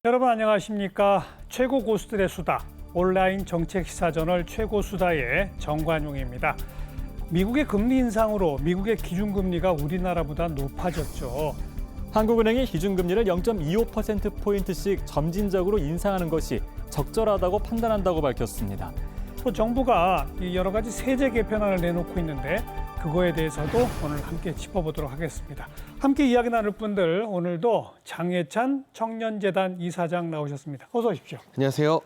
여러분 안녕하십니까? 최고 고수들의 수다 온라인 정책 시사저널 최고수다의 정관용입니다. 미국의 금리 인상으로 미국의 기준금리가 우리나라보다 높아졌죠. 한국은행이 기준금리를 0.25%포인트씩 점진적으로 인상하는 것이 적절하다고 판단한다고 밝혔습니다. 또 정부가 여러 가지 세제 개편안을 내놓고 있는데 그거에 대해서도 오늘 함께 짚어보도록 하겠습니다. 함께 이야기 나눌 분들 오늘도 장예찬 청년재단 이사장 나오셨습니다. 어서 오십시오. 안녕하세요.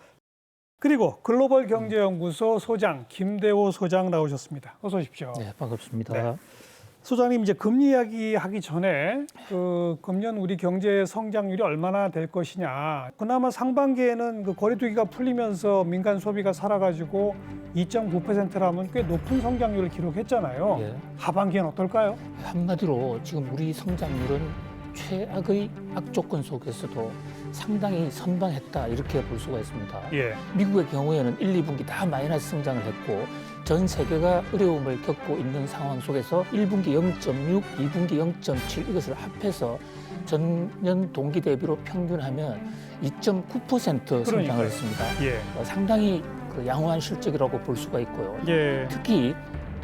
그리고 글로벌경제연구소 소장 김대호 소장 나오셨습니다. 어서 오십시오. 네, 반갑습니다. 네. 소장님 이제 금리 이야기 하기 전에 금년 우리 경제 성장률이 얼마나 될 것이냐. 그나마 상반기에는 거리두기가 풀리면서 민간 소비가 살아가지고 2.9%라면 꽤 높은 성장률을 기록했잖아요. 예. 하반기엔 어떨까요? 한마디로 지금 우리 성장률은 최악의 악조건 속에서도 상당히 선방했다 이렇게 볼 수가 있습니다. 예. 미국의 경우에는 1, 2분기 다 마이너스 성장을 했고 전 세계가 어려움을 겪고 있는 상황 속에서 1분기 0.6, 2분기 0.7 이것을 합해서 전년 동기 대비로 평균하면 2.9% 성장을 했습니다. 예. 상당히 양호한 실적이라고 볼 수가 있고요. 예. 특히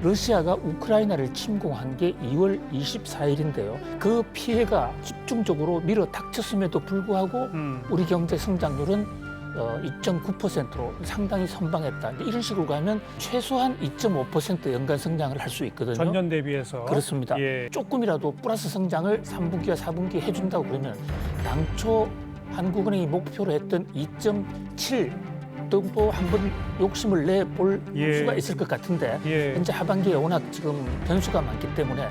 러시아가 우크라이나를 침공한 게 2월 24일인데요. 그 피해가 집중적으로 밀어 닥쳤음에도 불구하고 우리 경제 성장률은 2.9%로 상당히 선방했다. 이런 식으로 가면 최소한 2.5% 연간 성장을 할 수 있거든요. 전년 대비해서. 그렇습니다. 예. 조금이라도 플러스 성장을 3분기와 4분기 해준다고 그러면 당초 한국은행이 목표로 했던 2.7 또 뭐 한번 욕심을 내볼 예. 수가 있을 것 같은데 예. 현재 하반기에 워낙 지금 변수가 많기 때문에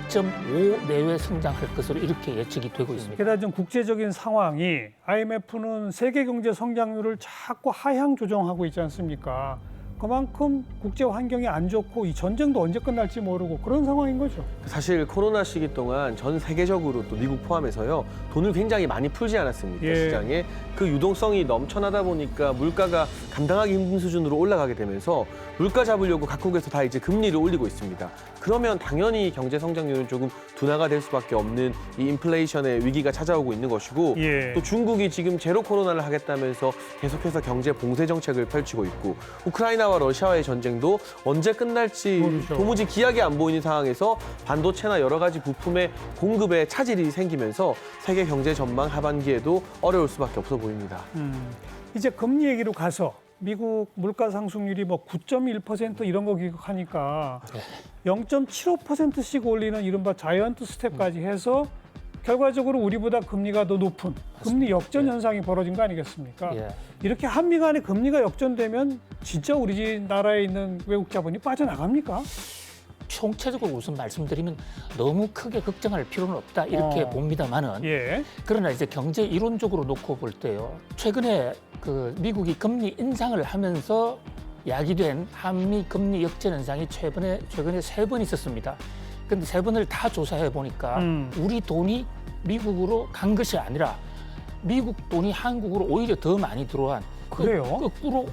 2.5 내외 성장할 것으로 이렇게 예측이 되고 있습니다. 게다가 좀 국제적인 상황이 IMF는 세계 경제 성장률을 자꾸 하향 조정하고 있지 않습니까? 그만큼 국제 환경이 안 좋고 이 전쟁도 언제 끝날지 모르고 그런 상황인 거죠. 사실 코로나 시기 동안 전 세계적으로 또 미국 포함해서요 돈을 굉장히 많이 풀지 않았습니까? 예. 시장에 그 유동성이 넘쳐나다 보니까 물가가 감당하기 힘든 수준으로 올라가게 되면서 물가 잡으려고 각국에서 다 이제 금리를 올리고 있습니다. 그러면 당연히 경제 성장률은 조금 둔화가 될 수밖에 없는 이 인플레이션의 위기가 찾아오고 있는 것이고 예. 또 중국이 지금 제로 코로나를 하겠다면서 계속해서 경제 봉쇄 정책을 펼치고 있고 우크라이나와 러시아와의 전쟁도 언제 끝날지 모르죠. 도무지 기약이 안 보이는 상황에서 반도체나 여러 가지 부품의 공급에 차질이 생기면서 세계 경제 전망 하반기에도 어려울 수밖에 없어 보입니다. 이제 금리 얘기로 가서 미국 물가 상승률이 뭐 9.1% 이런 거 기록하니까 0.75%씩 올리는 이른바 자이언트 스텝까지 해서 결과적으로 우리보다 금리가 더 높은 금리 역전 현상이 벌어진 거 아니겠습니까? 예. 이렇게 한미 간의 금리가 역전되면 진짜 우리 나라에 있는 외국 자본이 빠져나갑니까? 총체적으로 우선 말씀드리면 너무 크게 걱정할 필요는 없다 이렇게 봅니다만은 예. 그러나 이제 경제 이론적으로 놓고 볼 때요. 최근에 미국이 금리 인상을 하면서 야기된 한미 금리 역전 현상이 최근에 3번 있었습니다. 근데 3번을 다 조사해 보니까 우리 돈이 미국으로 간 것이 아니라 미국 돈이 한국으로 오히려 더 많이 들어간 그래요? 거꾸로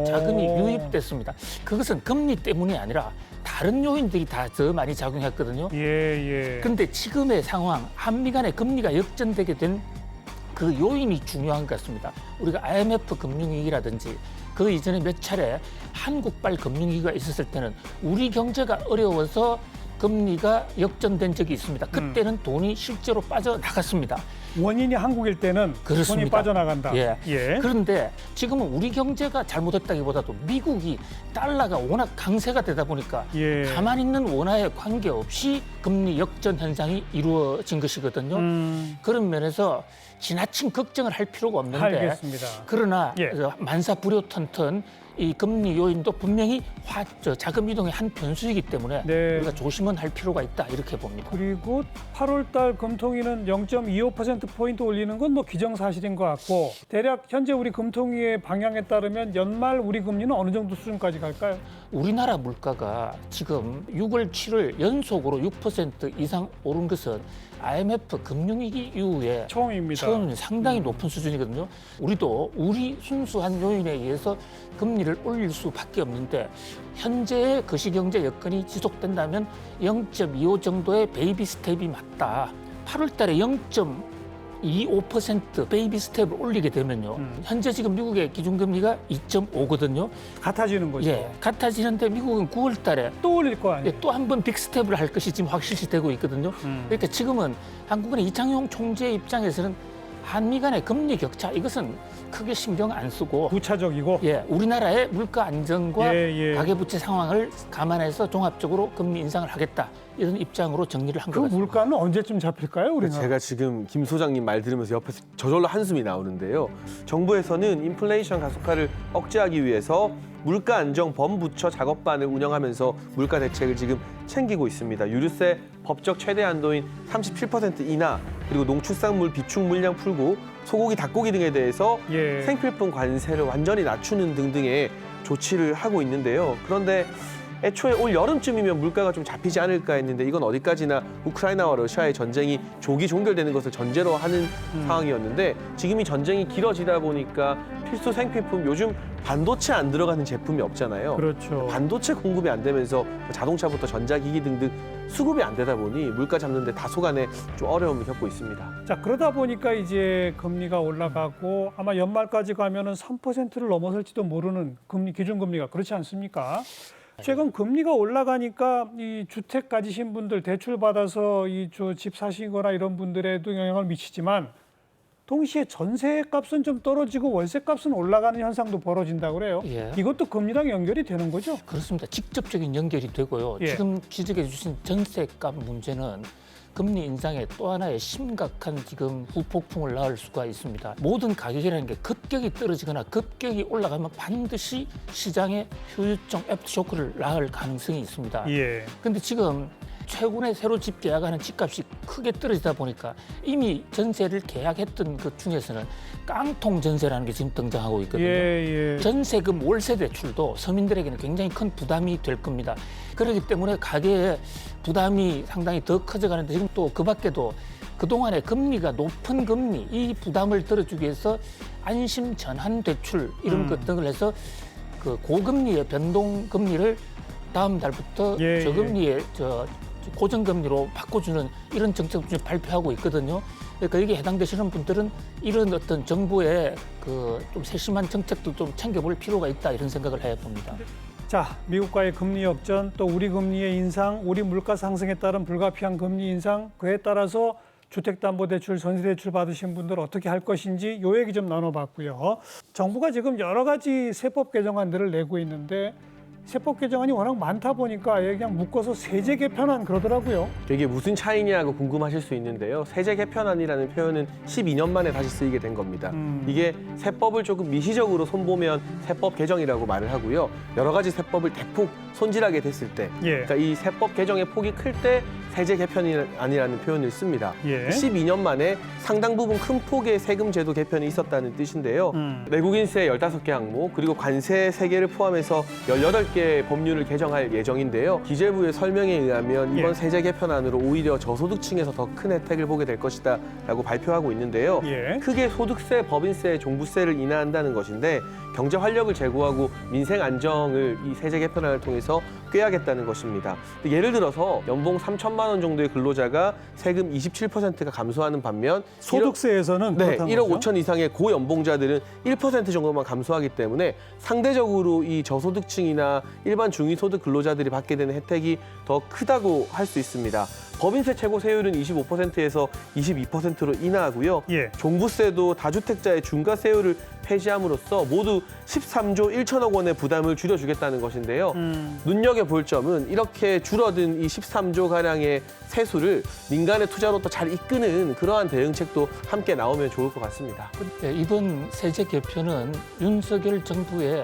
자금이 유입됐습니다. 그것은 금리 때문이 아니라 다른 요인들이 다 더 많이 작용했거든요. 예. 그런데 지금의 상황, 한미 간의 금리가 역전되게 된 그 요인이 중요한 것 같습니다. 우리가 IMF 금융위기라든지 그 이전에 몇 차례 한국발 금융위기가 있었을 때는 우리 경제가 어려워서 금리가 역전된 적이 있습니다. 그때는 돈이 실제로 빠져나갔습니다. 원인이 한국일 때는 그렇습니다. 돈이 빠져나간다. 예. 그런데 지금은 우리 경제가 잘못했다기보다도 미국이 달러가 워낙 강세가 되다 보니까 예. 가만히 있는 원화에 관계없이 금리 역전 현상이 이루어진 것이거든요. 그런 면에서 지나친 걱정을 할 필요가 없는데 알겠습니다. 그러나 예. 만사부려턴턴 이 금리 요인도 분명히 자금 이동의 한 변수이기 때문에 네. 우리가 조심은 할 필요가 있다 이렇게 봅니다. 그리고 8월 달 금통위는 0.25%포인트 올리는 건 뭐 기정사실인 것 같고 대략 현재 우리 금통위의 방향에 따르면 연말 우리 금리는 어느 정도 수준까지 갈까요? 우리나라 물가가 지금 6월, 7월 연속으로 6% 이상 오른 것은 IMF 금융위기 이후에 처음입니다. 처음 상당히 높은 수준이거든요. 우리도 우리 순수한 요인에 의해서 금리를 올릴 수밖에 없는데 현재의 거시경제 여건이 지속된다면 0.25 정도의 베이비 스텝이 맞다. 8월 달에 0.25% 베이비 스텝을 올리게 되면요. 현재 지금 미국의 기준금리가 2.5거든요. 같아지는 거죠. 예, 같아지는데 미국은 9월 달에 또 올릴 거 아니에요. 또 한 번 빅스텝을 할 것이 지금 확실시되고 있거든요. 그러니까 지금은 한국은행 이창용 총재 입장에서는 한미 간의 금리 격차 이것은 크게 신경 안 쓰고 부차적이고. 예, 우리나라의 물가 안정과 예. 가계부채 상황을 감안해서 종합적으로 금리 인상을 하겠다 이런 입장으로 정리를 한 그 것 같습니다. 물가는 언제쯤 잡힐까요, 우리나라? 제가 지금 김 소장님 말 들으면서 옆에서 저절로 한숨이 나오는데요. 정부에서는 인플레이션 가속화를 억제하기 위해서 물가 안정 범부처 작업반을 운영하면서 물가 대책을 지금 챙기고 있습니다. 유류세 법적 최대 한도인 37% 인하, 그리고 농축산물 비축 물량 풀고 소고기, 닭고기 등에 대해서 예. 생필품 관세를 완전히 낮추는 등등의 조치를 하고 있는데요. 그런데 애초에 올 여름쯤이면 물가가 좀 잡히지 않을까 했는데 이건 어디까지나 우크라이나와 러시아의 전쟁이 조기 종결되는 것을 전제로 하는 상황이었는데 지금이 전쟁이 길어지다 보니까 필수 생필품 요즘 반도체 안 들어가는 제품이 없잖아요. 그렇죠. 반도체 공급이 안 되면서 자동차부터 전자기기 등등 수급이 안 되다 보니 물가 잡는 데 다소간에 좀 어려움을 겪고 있습니다. 자, 그러다 보니까 이제 금리가 올라가고 아마 연말까지 가면은 3%를 넘어설지도 모르는 금리 기준금리가 그렇지 않습니까? 최근 금리가 올라가니까 이 주택 가지신 분들 대출 받아서 이 집 사시거나 이런 분들에도 영향을 미치지만 동시에 전세 값은 좀 떨어지고 월세 값은 올라가는 현상도 벌어진다고 그래요. 예. 이것도 금리랑 연결이 되는 거죠? 그렇습니다. 직접적인 연결이 되고요. 예. 지금 지적해 주신 전세값 문제는 금리 인상에 또 하나의 심각한 지금 후폭풍을 낳을 수가 있습니다. 모든 가격이라는 게 급격히 떨어지거나 급격히 올라가면 반드시 시장에 후유증 애프터쇼크를 낳을 가능성이 있습니다. 예. 근데 지금 최근에 새로 집 계약하는 집값이 크게 떨어지다 보니까 이미 전세를 계약했던 것 중에서는 깡통 전세라는 게 지금 등장하고 있거든요. 예. 전세금 월세 대출도 서민들에게는 굉장히 큰 부담이 될 겁니다. 그렇기 때문에 가계의 부담이 상당히 더 커져가는데 지금 또 그 밖에도 그동안에 금리가 높은 금리 이 부담을 들어주기 위해서 안심 전환 대출 이런 것 등을 해서 그 고금리의 변동 금리를 다음 달부터 예, 저금리의 고정금리로 바꿔주는 이런 정책을 지금 발표하고 있거든요. 그러니까 여기에 해당되시는 분들은 이런 어떤 정부의 그 좀 세심한 정책도 좀 챙겨볼 필요가 있다 이런 생각을 해봅니다. 자, 미국과의 금리 역전, 또 우리 금리의 인상, 우리 물가 상승에 따른 불가피한 금리 인상, 그에 따라서 주택담보대출, 전세대출 받으신 분들 어떻게 할 것인지 요 얘기 좀 나눠봤고요. 정부가 지금 여러 가지 세법 개정안들을 내고 있는데 세법 개정안이 워낙 많다 보니까 아예 그냥 묶어서 세제 개편안 그러더라고요. 이게 무슨 차이냐고 궁금하실 수 있는데요. 세제 개편안이라는 표현은 12년 만에 다시 쓰이게 된 겁니다. 이게 세법을 조금 미시적으로 손보면 세법 개정이라고 말을 하고요. 여러 가지 세법을 대폭 손질하게 됐을 때, 예. 그러니까 이 세법 개정의 폭이 클 때 세제 개편안이라는 표현을 씁니다. 예. 12년 만에 상당 부분 큰 폭의 세금 제도 개편이 있었다는 뜻인데요. 외국인세 15개 항목, 그리고 관세 3개를 포함해서 18개 법률을 개정할 예정인데요. 기재부의 설명에 의하면 이번 예. 세제 개편안으로 오히려 저소득층에서 더 큰 혜택을 보게 될 것이다 라고 발표하고 있는데요. 예. 크게 소득세, 법인세, 종부세를 인하한다는 것인데 경제 활력을 제고하고 민생 안정을 이 세제 개편안을 통해서 꾀하겠다는 것입니다. 예를 들어서 연봉 3천만 원 정도의 근로자가 세금 27%가 감소하는 반면 소득세에서는 네, 그렇다는 1억 거죠? 5천 이상의 고연봉자들은 1% 정도만 감소하기 때문에 상대적으로 이 저소득층이나 일반 중위소득 근로자들이 받게 되는 혜택이 더 크다고 할 수 있습니다. 법인세 최고 세율은 25%에서 22%로 인하하고요. 예. 종부세도 다주택자의 중과세율을 폐지함으로써 모두 13조 1천억 원의 부담을 줄여주겠다는 것인데요. 눈여겨볼 점은 이렇게 줄어든 이 13조 가량의 세수를 민간의 투자로 또 잘 이끄는 그러한 대응책도 함께 나오면 좋을 것 같습니다. 네, 이번 세제 개편은 윤석열 정부의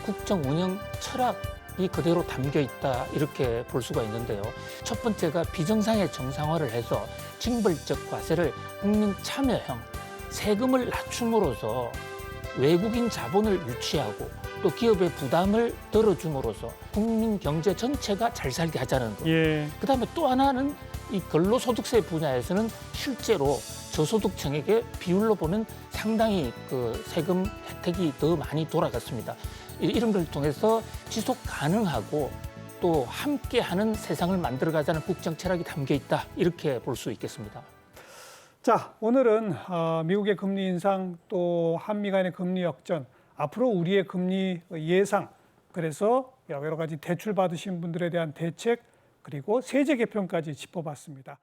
국정 운영 철학이 그대로 담겨 있다 이렇게 볼 수가 있는데요. 첫 번째가 비정상의 정상화를 해서 징벌적 과세를 국민 참여형 세금을 낮춤으로써 외국인 자본을 유치하고 또 기업의 부담을 덜어줌으로써 국민 경제 전체가 잘 살게 하자는 것. 예. 그다음에 또 하나는 이 근로소득세 분야에서는 실제로 저소득층에게 비율로 보면 상당히 그 세금 혜택이 더 많이 돌아갔습니다. 이런 걸 통해서 지속 가능하고 또 함께하는 세상을 만들어가자는 국정 철학이 담겨 있다 이렇게 볼 수 있겠습니다. 자, 오늘은 미국의 금리 인상 또 한미 간의 금리 역전, 앞으로 우리의 금리 예상, 그래서 여러 가지 대출 받으신 분들에 대한 대책, 그리고 세제 개편까지 짚어봤습니다.